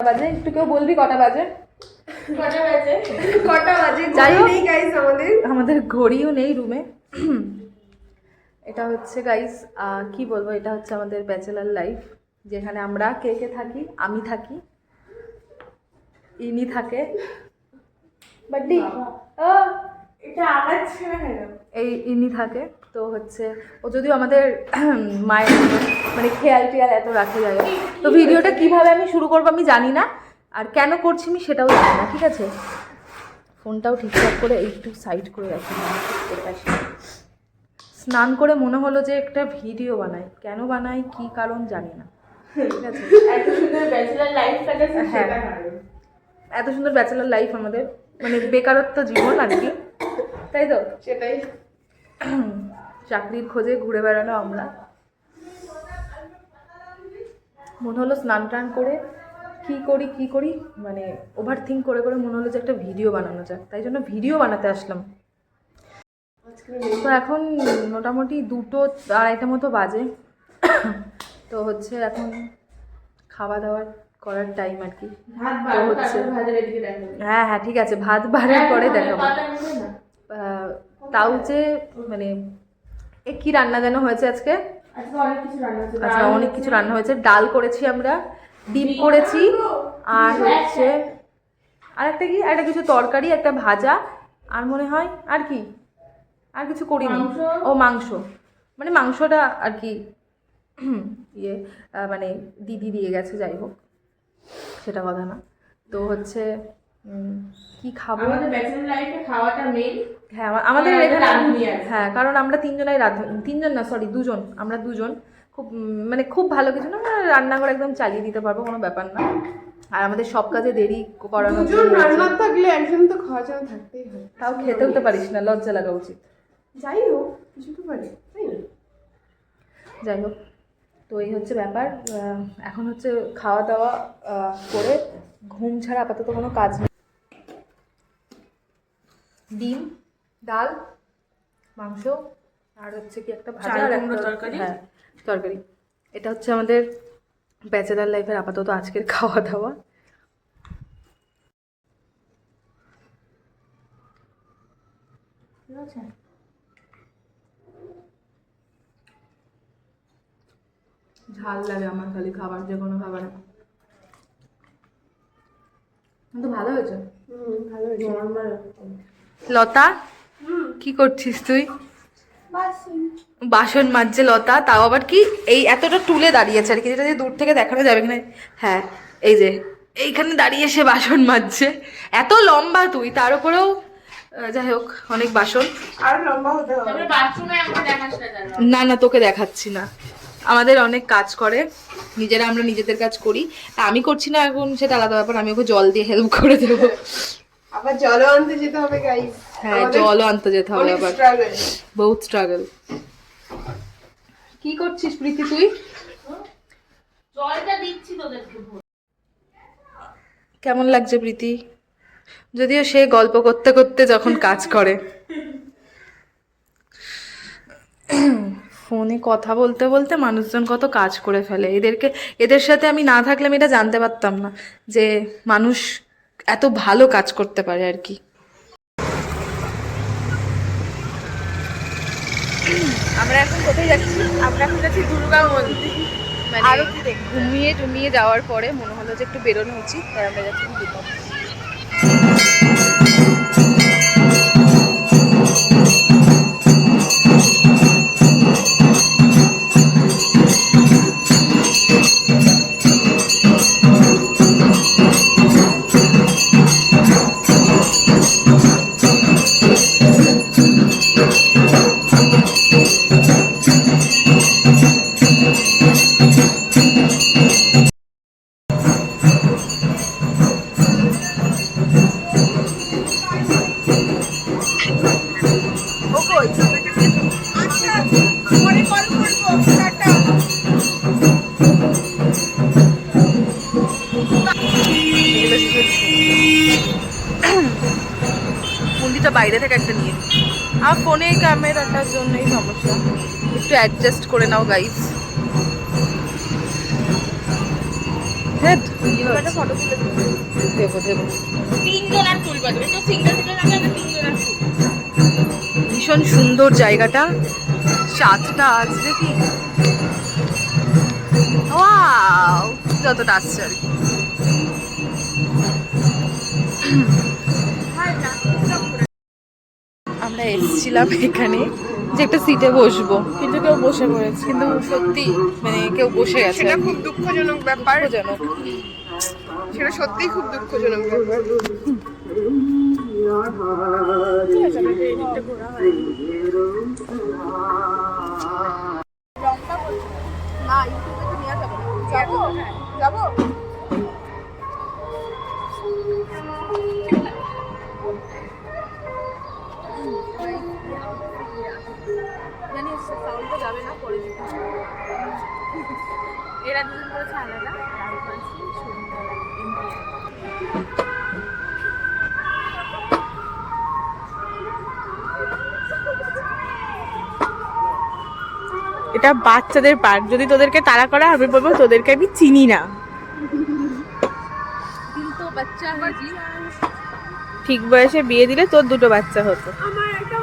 বাজে একটু কেউ বলবি কটা বাজে? যাই হোক গাইস, আমাদের ঘড়িও নেই রুমে। এটা হচ্ছে গাইস কি বলবো, এটা হচ্ছে আমাদের ব্যাচেলার লাইফ, যেখানে আমরা কে কে থাকি। আমি থাকি, ইনি থাকে, বাড্ডি এটা আমার ছেলে, এই ইনি থাকে। তো হচ্ছে ও যদিও আমাদের মায়ের মানে খেয়াল টেয়াল এত রাখে, যাই হোক। তো ভিডিওটা কিভাবে আমি শুরু করবো আমি জানি না, আর কেন করছি আমি সেটাও জানি না, ঠিক আছে? ফোনটাও ঠিকঠাক করে একটু সাইড করে রাখি, স্নান করে মনে হলো যে একটা ভিডিও বানাই, কেন বানাই কি কারণ জানি না, ঠিক আছে? এত সুন্দর ব্যাচেলার লাইফ কাটাচ্ছি, হ্যাঁ, সেটা কারণ। এত সুন্দর ব্যাচেলার লাইফ আমাদের, মানে বেকারত্ব জীবন আর কি, তাই তো? সেটাই, চাকরির খোঁজে ঘুরে বেড়ানো আমরা। মনে হলো স্নান টান করে কি করি মানে ওভার থিঙ্ক করে করে মনে হলো যে একটা ভিডিও বানানো যায়, তাই জন্য ভিডিও বানাতে আসলাম। তো এখন মোটামুটি 2-2:30 মতো বাজে। তো হচ্ছে এখন খাওয়া দাওয়ার করার টাইম আর কি। তো হচ্ছে হ্যাঁ হ্যাঁ ঠিক আছে, ভাত বাড়ার পরে দেখাবো। তাও যে মানে কি রান্না যেন হয়েছে আজকে? আচ্ছা, অনেক কিছু রান্না হয়েছে। ডাল করেছি আমরা, ডিম করেছি, আর হচ্ছে আর একটা কি, একটা কিছু তরকারি, একটা ভাজা, আর মনে হয় আর কি, আর কিছু করিনি। ও মাংস, মানে মাংসটা আর কি ইয়ে মানে দিদি দিয়ে গেছে, যাই হোক সেটা কথা না। তো হচ্ছে কি খাবো, আমাদের ব্যাচেলর লাইফে খাওয়াটা মেইন। হ্যাঁ আমাদের এখানে, হ্যাঁ কারণ আমরা তিনজন না সরি দুজন, আমরা দুজন খুব মানে খুব ভালো কিছু না, রান্নাঘর একদম চালিয়ে দিতে পারবো, কোনো ব্যাপার না। আর আমাদের সব কাজে দেরি করানো, দুজন রান্নার থাকলে একজন তো খাওয়া জন্য থাকতেই হয়। তাও খেতেও তো পারিস না, লজ্জা লাগা উচিত। যাই হোক, কিছু তো পারি, তাই না? যাই হোক, তো এই হচ্ছে ব্যাপার। এখন হচ্ছে খাওয়া দাওয়া করে ঘুম ছাড়া আপাতত কোনো কাজ নেই। ডিম, ডাল, মাংস, আর হচ্ছে কি একটা ভাজা আর একটা তরকারি। হ্যাঁ তরকারি। এটা হচ্ছে আমাদের ব্যাচেলার লাইফের আপাতত আজকের খাওয়া দাওয়া। ঝাল লাগে আমার খালি খাবার, যে কোনো খাবারে। কিন্তু ভালো হয়েছে। ভালো হয়েছে। লতা, কি করছিস তুই? বাসন মাজছে লতা, তাও আবার কি এই এতটা টুলে দাঁড়িয়েছে আর কি, যেটা দিয়ে দূর থেকে দেখানো যাবে এখানে। হ্যাঁ এই যে এইখানে দাঁড়িয়ে সে বাসন মাজছে। এত লম্বা তুই, তার উপরেও যাই হোক অনেক বাসন। আর লম্বা হতে হবে। না না তোকে দেখাচ্ছি না, আমাদের অনেক কাজ করে, নিজেরা আমরা নিজেদের কাজ করি। আমি করছি না এখন, সেটা আলাদা ব্যাপার, আমি ওকে জল দিয়ে হেল্প করে দেবো। আবার জলও আনতে যেতে হবে গাইস। হ্যাঁ জলও আনতে যেতে হবে আবার, বহুত স্ট্রাগল। কি করছিস প্রীতি তুই? জলটা দিচ্ছি তোদেরকে। কেমন লাগছে প্রীতি? যদিও সে গল্প করতে করতে যখন কাজ করে, ফোনে কথা বলতে বলতে মানুষজন কত কাজ করে ফেলে। এদের সাথে আমি না থাকলে আমি এটা জানতে পারতাম না যে মানুষ এত ভালো কাজ করতে পারে আর কি। আমরা এখন কোথায় যাচ্ছি? আমরা এখন যাচ্ছি দুর্গা মন্দির। মানে ঘুমিয়ে যাওয়ার পরে মনে হলো যে একটু বেরোনো উচিত, তাই আমরা যাচ্ছি দুর্গা মন্দির। মন্দিরটা বাইরে থেকে একটা নিয়ে, আর ফোনে ক্যামেরাটার জন্যই সমস্যা, একটু অ্যাডজাস্ট করে নাও গাইস। হ্যাঁ ফটো তুলে দেবো দেবো। তিনজন আর তুলবা তুমি তো সিঙ্গেল সিঙ্গেল না গেলে তিনজন আর ভীষণ সুন্দর জায়গাটা, চাঁদটা আজ দেখি, ওয়াও যতটা আসছে আর কি। আমরা এসেছিলাম এখানে যে একটা সিটে বসবো, কিন্তু কেউ বসে পড়েছে। কিন্তু সত্যি মানে কেউ বসে গেছে। সেটা খুব দুঃখজনক ব্যাপার, দুঃখজনক। সেটা সত্যিই খুব দুঃখজনক ব্যাপার। না ইউটিউবে তো নেওয়া যাবে না। যাবো যাবো জানিস সাউন্ডটা যাবে না পরে দিতে। এরা দুজন করেছে আলাদা, আর আমি করেছি এটা বাচ্চাদের পার্ক। যদি তোদেরকে তাড়া করা আমি বলবো তোদেরকে আমি চিনি না। কিন্তু বাচ্চা হয়েছি, ঠিক বয়সে বিয়ে দিলে তোর দুটো বাচ্চা হতো। আমার একটা